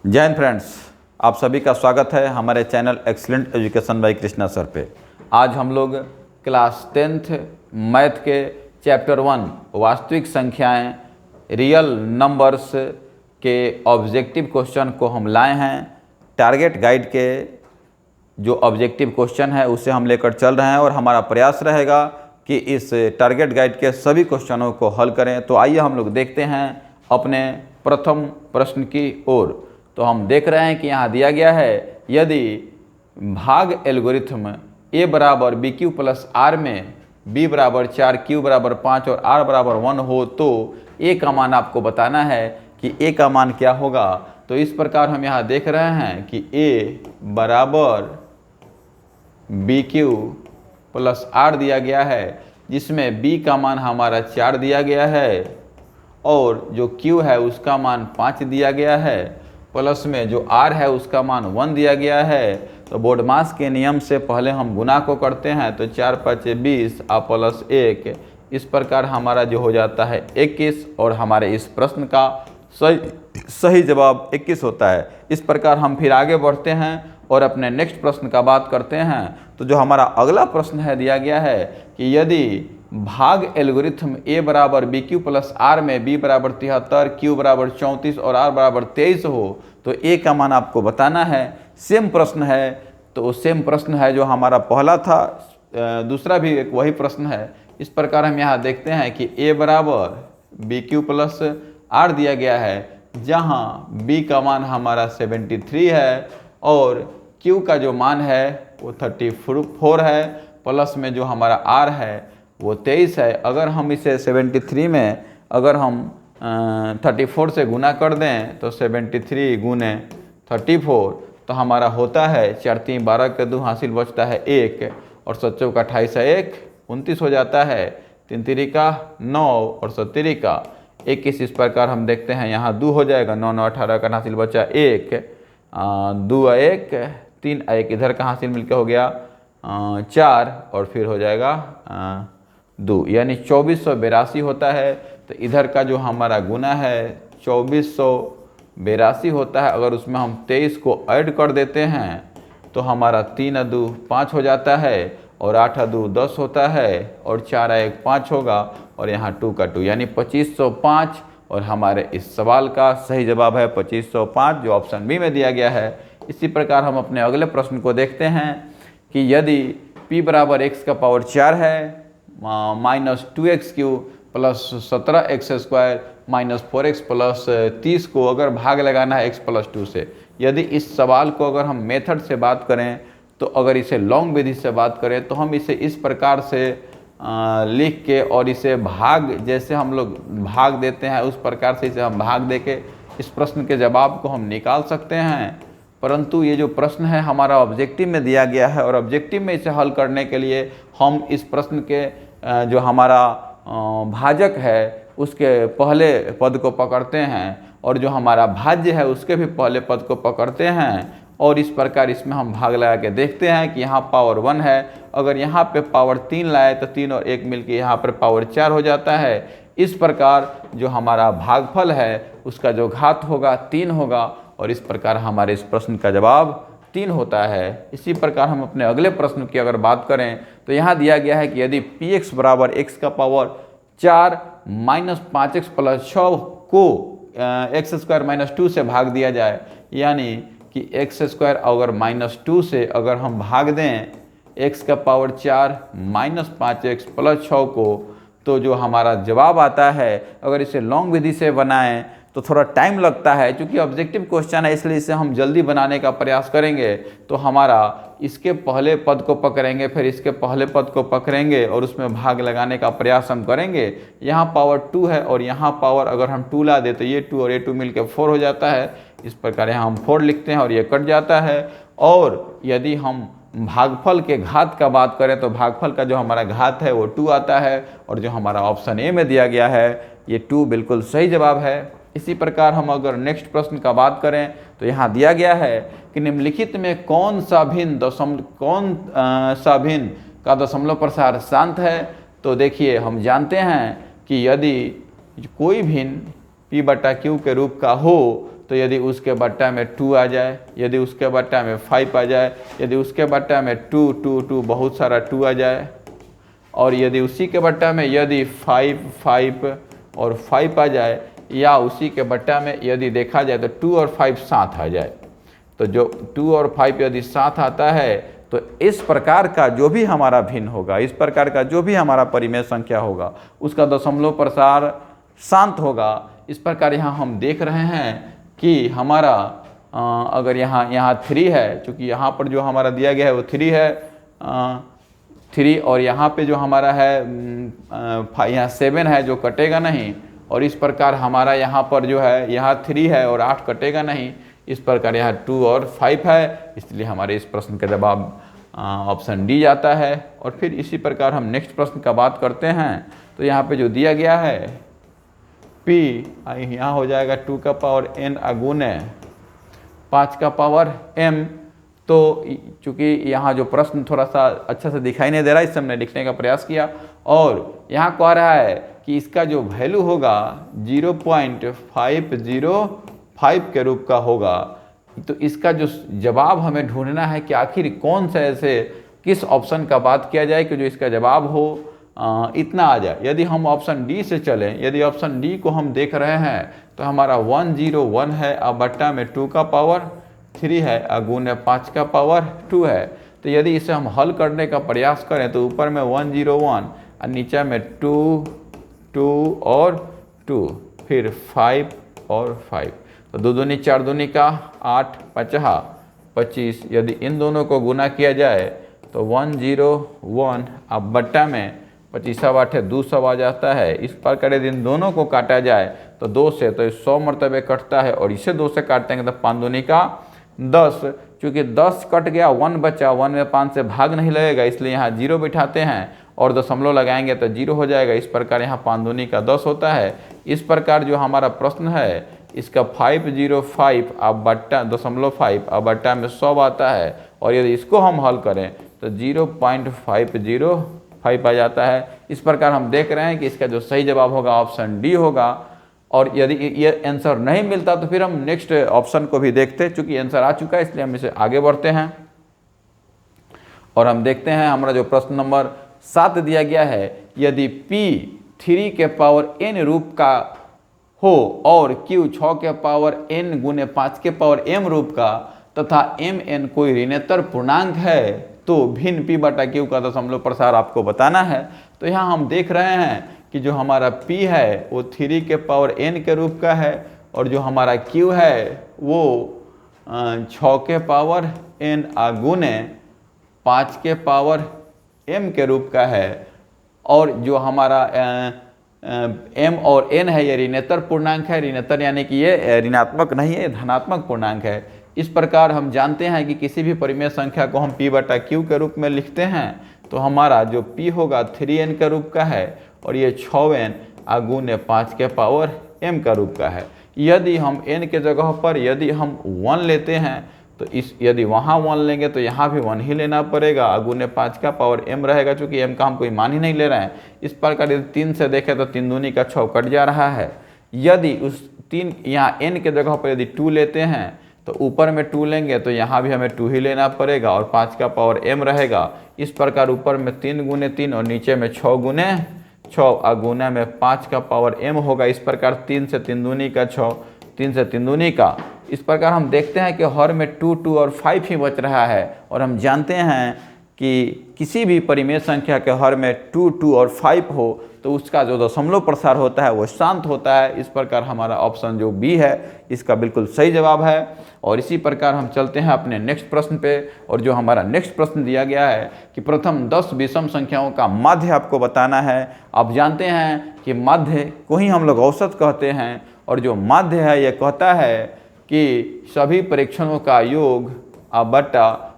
जय हिंद फ्रेंड्स, आप सभी का स्वागत है हमारे channel excellent education by Krishna sir पे। आज हम लोग क्लास 10th मैथ के चैप्टर 1 वास्तविक संख्याएं रियल नंबर्स के ऑब्जेक्टिव क्वेश्चन को हम लाए हैं। टारगेट गाइड के जो ऑब्जेक्टिव क्वेश्चन है उसे हम लेकर चल रहे हैं और हमारा प्रयास रहेगा कि इस टारगेट गाइड के सभी क्वेश्चनों को हल करें। तो आइए हम लोग देखते हैं अपने प्रथम प्रश्न की ओर। तो हम देख रहे हैं कि यहाँ दिया गया है, यदि भाग एल्गोरिथम a बराबर बी क्यू प्लस आर में b बराबर 4, q बराबर 5 और r बराबर 1 हो तो a का मान आपको बताना है कि a का मान क्या होगा। तो इस प्रकार हम यहाँ देख रहे हैं कि a बराबर बी क्यू प्लस आर दिया गया है, जिसमें b का मान हमारा 4 दिया गया है और जो q है उसका मान 5 दिया गया है, प्लस में जो r है उसका मान 1 दिया गया है। तो बोर्डमास के नियम से पहले हम गुना को करते हैं, तो 4 5 20 और प्लस 1, इस प्रकार हमारा जो हो जाता है 21 और हमारे इस प्रश्न का सही जवाब 21 होता है। इस प्रकार हम फिर आगे बढ़ते हैं और अपने नेक्स्ट प्रश्न का बात करते हैं। तो जो हमारा अगला प्रश्न है दिया गया है कि यदि भाग एल्गोरिथम a बराबर बी क्यू प्लस आर में b बराबर 73, q बराबर 34 और r बराबर 23 हो तो a का मान आपको बताना है। सेम प्रश्न है, तो सेम प्रश्न है जो हमारा पहला था, दूसरा भी एक वही प्रश्न है। इस प्रकार हम यहाँ देखते हैं कि a बराबर बी क्यू प्लस आर दिया गया है, जहाँ b का मान हमारा 73 है और q का जो मान है वो 34 है, प्लस में जो हमारा r है वो 23 है। अगर हम इसे 73 में अगर हम 34 से गुना कर दें तो 73 गुने 34 तो हमारा होता है 4 3 12 के 2 हासिल बचता है 1 और 7 का 28 है 1 29 हो जाता है, 3 3 का 9 और 7 3 का 21। इस प्रकार हम देखते हैं यहाँ 2 हो जाएगा, 9 9 18 का हासिल बचा 1 2 1 3 1, इधर का हासिल मिलकर हो गया 4 और फिर हो जाएगा 2, यानी 2482 होता है। तो इधर का जो हमारा गुना है 2482 होता है। अगर उसमें हम 23 को ऐड कर देते हैं तो हमारा 3 2 5 हो जाता है और 8 2 10 होता है और 4 1 5 होगा और यहाँ 2 का 2, यानी 2505 और हमारे इस सवाल का सही जवाब है 2505 जो ऑप्शन बी में दिया गया है। इसी प्रकार हम अपने अगले प्रश्न को देखते हैं कि यदि p बराबर x का पावर 4 है minus 2x³ plus 17x² minus 4x plus 30 को अगर भाग लगाना है x प्लस 2 से। यदि इस सवाल को अगर हम मेथड से बात करें, तो अगर इसे लॉन्ग विधि से बात करें तो हम इसे इस प्रकार से लिख के और इसे भाग जैसे हम लोग भाग देते हैं उस प्रकार से इसे हम भाग दे के इस प्रश्न के जवाब को हम निकाल सकते हैं। परंतु ये जो प्रश्न है हमारा ऑब्जेक्टिव में दिया गया है और ऑब्जेक्टिव में इसे हल करने के लिए हम इस प्रश्न के जो हमारा भाजक है उसके पहले पद को पकड़ते हैं और जो हमारा भाज्य है उसके भी पहले पद को पकड़ते हैं और इस प्रकार इसमें हम भाग लगा के देखते हैं कि यहाँ पावर 1 है, अगर यहाँ पे पावर 3 लाए तो 3 और 1 मिलके यहाँ पर पावर 4 हो जाता है। इस प्रकार जो हमारा भागफल है उसका जो घात होगा 3 होगा और इस प्रकार हमारे इस प्रश्न का जवाब 3 होता है। इसी प्रकार हम अपने अगले प्रश्न की अगर बात करें तो यहाँ दिया गया है कि यदि px बराबर x का पावर 4 माइनस 5x प्लस 6 को x² माइनस 2 से भाग दिया जाए, यानी कि x² अगर माइनस 2 से अगर हम भाग दें x का पावर 4 माइनस 5x प्लस 6 को, तो जो हमारा जवाब आता है अगर इसे लॉन्ग विधि से बनाएं तो थोड़ा टाइम लगता है, क्योंकि ऑब्जेक्टिव क्वेश्चन है इसलिए इसे हम जल्दी बनाने का प्रयास करेंगे। तो हमारा इसके पहले पद को पकड़ेंगे, फिर इसके पहले पद को पकड़ेंगे और उसमें भाग लगाने का प्रयास हम करेंगे। यहाँ पावर 2 है और यहाँ पावर अगर हम 2 ला दे तो ये 2 और ये 2 मिलकर 4 हो जाता है। इस प्रकार यहाँ हम 4 लिखते हैं और ये कट जाता है। और यदि हम भागफल के घात का बात करें तो भागफल का जो हमारा घात है वो 2 आता है और जो हमारा ऑप्शन ए में दिया गया है ये 2 बिल्कुल सही जवाब है। इसी प्रकार हम अगर नेक्स्ट प्रश्न का बात करें तो यहाँ दिया गया है कि निम्नलिखित में कौन सा भिन्न का दशमलव प्रसार शांत है। तो देखिए हम जानते हैं कि यदि कोई भिन्न p/q के रूप का हो तो यदि उसके बट्टा में 2 आ जाए, यदि उसके बट्टा में 5 आ जाए, यदि उसके बट्टा में 2 2 2 बहुत सारा 2 आ जाए, और यदि उसी के बट्टा में यदि 5 5 और 5 आ जाए, या उसी के बट्टा में यदि देखा जाए तो 2 और 5 साथ आ जाए, तो जो 2 और 5 यदि साथ आता है तो इस प्रकार का जो भी हमारा भिन्न होगा, इस प्रकार का जो भी हमारा परिमेय संख्या होगा, उसका दशमलव प्रसार शांत होगा। इस प्रकार यहाँ हम देख रहे हैं कि हमारा अगर यहाँ 3 है, चूँकि यहाँ पर जो हमारा दिया गया है वो 3 है, 3, और यहाँ पे जो हमारा है यहाँ 7 है जो कटेगा नहीं, और इस प्रकार हमारा यहाँ पर जो है यहाँ 3 है और 8 कटेगा नहीं, इस प्रकार यहाँ 2 और 5 है, इसलिए हमारे इस प्रश्न का जवाब ऑप्शन डी जाता है। और फिर इसी प्रकार हम नेक्स्ट प्रश्न का बात करते हैं। तो यहाँ पे जो दिया गया है p यहाँ हो जाएगा 2 का पावर n अगुने 5 का पावर m। तो चूँकि यहाँ जो प्रश्न थोड़ा सा अच्छा से दिखाई नहीं दे रहा है, इससे हमने लिखने का प्रयास किया, और यहाँ कह रहा है कि इसका जो वैल्यू होगा 0.505 के रूप का होगा। तो इसका जो जवाब हमें ढूंढना है कि आखिर कौन सा ऐसे किस ऑप्शन का बात किया जाए कि जो इसका जवाब हो इतना आ जाए। यदि हम ऑप्शन डी से चलें, यदि ऑप्शन डी को हम देख रहे हैं तो हमारा 101 है, अब बट्टा में 2 का पावर 3 है, अगुने 5 का पावर 2 है। तो यदि इसे हम हल करने का प्रयास करें तो ऊपर में 101 और नीचे में 2 2 और 2, फिर 5 और 5, तो 2 दूनी 4 दूनी का 8 5 25। यदि इन दोनों को गुना किया जाए तो 101 अब बट्टा में 25 8 200 आ जाता है। इस प्रकार यदि इन दोनों को काटा जाए तो 2 से तो 100 मरतबे कटता है, और इसे 2 से काटेंगे तो 5 दूनी का 10। चूँकि 10 कट गया, 1 बचा, 1 में 5 से भाग नहीं लगेगा, इसलिए यहाँ 0 बिठाते हैं और दशमलव लगाएंगे तो 0 हो जाएगा। इस प्रकार यहाँ 5 दूनी का 10 होता है। इस प्रकार जो हमारा प्रश्न है इसका 505 अब बट्टा 0.5 अब बट्टा में 100 आता है, और यदि इसको हम हल करें तो 0.505 आ जाता है। इस प्रकार हम देख रहे हैं कि इसका जो सही जवाब होगा ऑप्शन डी होगा। और यदि ये आंसर नहीं मिलता तो फिर हम नेक्स्ट ऑप्शन को भी देखते हैं। चूँकि आंसर आ चुका है इसलिए हम इसे आगे बढ़ते हैं और हम देखते हैं हमारा जो प्रश्न नंबर 7 दिया गया है। यदि p 3 के पावर n रूप का हो और q 6 के पावर n गुने 5 के पावर m रूप का तथा mn कोई ऋणोत्तर पूर्णांक है तो भिन्न p बटा q का दशमलव प्रसार आपको बताना है। तो यहाँ हम देख रहे हैं कि जो हमारा p है वो 3 के पावर n के रूप का है, और जो हमारा q है वो 6 के पावर n गुने 5 के पावर m के रूप का है, और जो हमारा m और n है ये ऋणोत्तर पूर्णांक है। ऋणोत्तर यानी कि ये ऋणात्मक नहीं है, धनात्मक पूर्णांक है। इस प्रकार हम जानते हैं कि किसी भी परिमेय संख्या को हम p बटा q के रूप में लिखते हैं तो हमारा जो p होगा 3n के रूप का है, और ये 6n गुने 5 के पावर m का रूप का है। यदि हम n के जगह पर यदि हम 1 लेते हैं तो इस यदि वहाँ 1 लेंगे तो यहाँ भी 1 ही लेना पड़ेगा, अगुने 5 का पावर m रहेगा, चूँकि m का हम कोई मान ही नहीं ले रहे हैं। इस प्रकार यदि 3 से देखें तो 3 दूनी का 6 कट जा रहा है। यदि उस 3 यहाँ n के जगह पर यदि 2 लेते हैं तो ऊपर में 2 लेंगे तो यहाँ भी हमें 2 ही लेना पड़ेगा, और 5 का पावर m रहेगा। इस प्रकार ऊपर में 3 गुने 3 और नीचे में 6 गुने 6 अगुना में 5 का पावर m होगा। इस प्रकार 3 से 3 दूनी का 6, 3 से 3 दूनी का। इस प्रकार हम देखते हैं कि हर में 2 2 और 5 ही बच रहा है, और हम जानते हैं कि किसी भी परिमेय संख्या के हर में 2 2 और 5 हो तो उसका जो दशमलव प्रसार होता है वो शांत होता है। इस प्रकार हमारा ऑप्शन जो बी है इसका बिल्कुल सही जवाब है। और इसी प्रकार हम चलते हैं अपने नेक्स्ट प्रश्न पे, और जो हमारा नेक्स्ट प्रश्न दिया गया है कि प्रथम 10 विषम संख्याओं का माध्य आपको बताना है। आप जानते हैं कि माध्य को ही हम लोग औसत कहते हैं, और जो माध्य है ये कहता है कि सभी परीक्षणों का योग बट्टा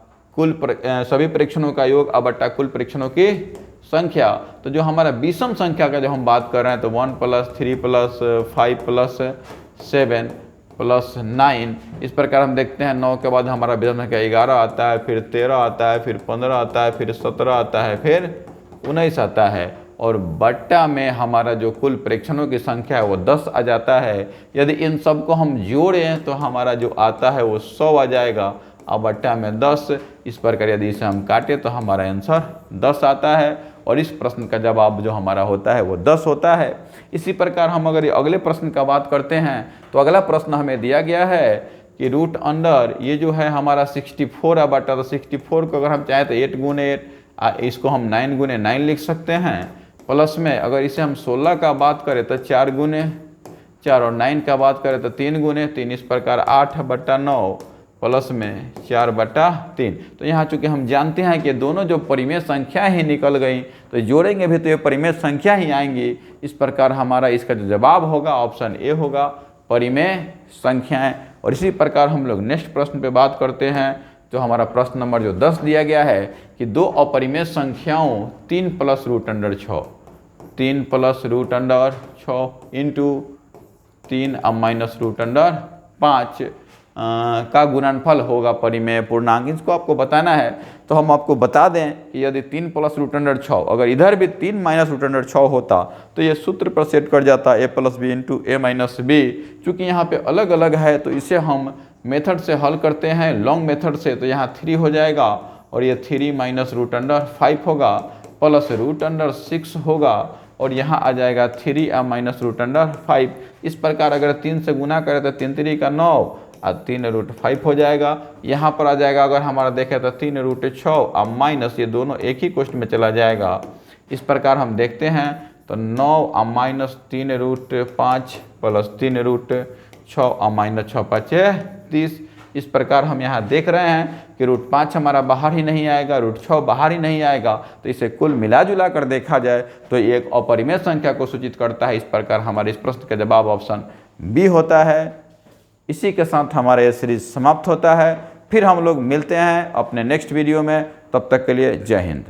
सभी परीक्षणों का योग बट्टा कुल परीक्षणों की संख्या। तो जो हमारा विषम संख्या का जब हम बात कर रहे हैं तो 1 + 3 + 5 + 7 + 9, इस प्रकार हम देखते हैं 9 के बाद हमारा विषम संख्या 11 आता है, फिर 13 आता है, फिर 15 आता है, फिर 17 आता है, फिर 19 आता है। और बट्टा में हमारा जो कुल प्रेक्षणों की संख्या है वो 10 आ जाता है। यदि इन सब को हम जोड़ें तो हमारा जो आता है वो 100 आ जाएगा और बट्टा में 10। इस प्रकार यदि इसे हम काटें तो हमारा आंसर 10 आता है और इस प्रश्न का जवाब जो हमारा होता है वो 10 होता है। इसी प्रकार हम अगर अगले प्रश्न का बात करते हैं तो अगला प्रश्न हमें दिया गया है कि रूट अंडर ये जो है हमारा 64 है बटा, तो 64 को अगर हम चाहें तो 8 गुने 8, इसको हम 9 गुने 9 लिख सकते हैं। प्लस में अगर इसे हम 16 का बात करें तो 4 गुने 4 और 9 का बात करें तो 3 गुने 3। इस प्रकार 8 बटा 9 प्लस में 4 बटा 3। तो यहाँ चूँकि हम जानते हैं कि दोनों जो परिमेय संख्या ही निकल गई तो जोड़ेंगे भी तो ये परिमेय संख्या ही आएंगी। इस प्रकार हमारा इसका जो जवाब होगा ऑप्शन ए होगा, परिमेय संख्याएं। और इसी प्रकार हम लोग नेक्स्ट प्रश्न पे बात करते हैं। तो हमारा प्रश्न नंबर जो 10 दिया गया है कि दो अपरिमेय संख्याओं 3 plus root under 6 3 plus root under 6 into 3 अब माइनस रूट अंडर 5 का गुणनफल होगा परिमेय पूर्णांक। इसको आपको बताना है तो हम आपको बता दें कि यदि 3 प्लस रूट अंडर 6 अगर इधर भी 3 माइनस रूट अंडर 6 होता तो ये सूत्र पर सेट कर जाता ए प्लस बी इंटू ए माइनस बी। चूँकि यहाँ पे अलग अलग है तो इसे हम मेथड से हल करते हैं, लॉन्ग मेथड से, तो यहाँ 3 हो जाएगा और ये 3 माइनस रूट अंडर 5 होगा प्लस रूट अंडर 6 होगा और यहाँ आ जाएगा 3 माइनस रूट अंडर 5। इस प्रकार अगर 3 से गुना करें तो 3 3 का 9 और 3 रूट 5 हो जाएगा। यहाँ पर आ जाएगा अगर हमारा देखें तो 3 रूट 6 और माइनस ये दोनों एक ही क्वेश्चन में चला जाएगा। इस प्रकार हम देखते हैं तो 9 और माइनस 3 रूट 5 प्लस 3 रूट 6 और माइनस 6 5 30। इस प्रकार हम यहाँ देख रहे हैं कि रूट 5 हमारा बाहर ही नहीं आएगा, रूट 6 बाहर ही नहीं आएगा। तो इसे कुल मिला जुला कर देखा जाए तो ये एक अपरिमेय संख्या को सूचित करता है। इस प्रकार हमारे इस प्रश्न का जवाब ऑप्शन बी होता है। इसी के साथ हमारा ये सीरीज समाप्त होता है। फिर हम लोग मिलते हैं अपने नेक्स्ट वीडियो में। तब तक के लिए जय हिंद।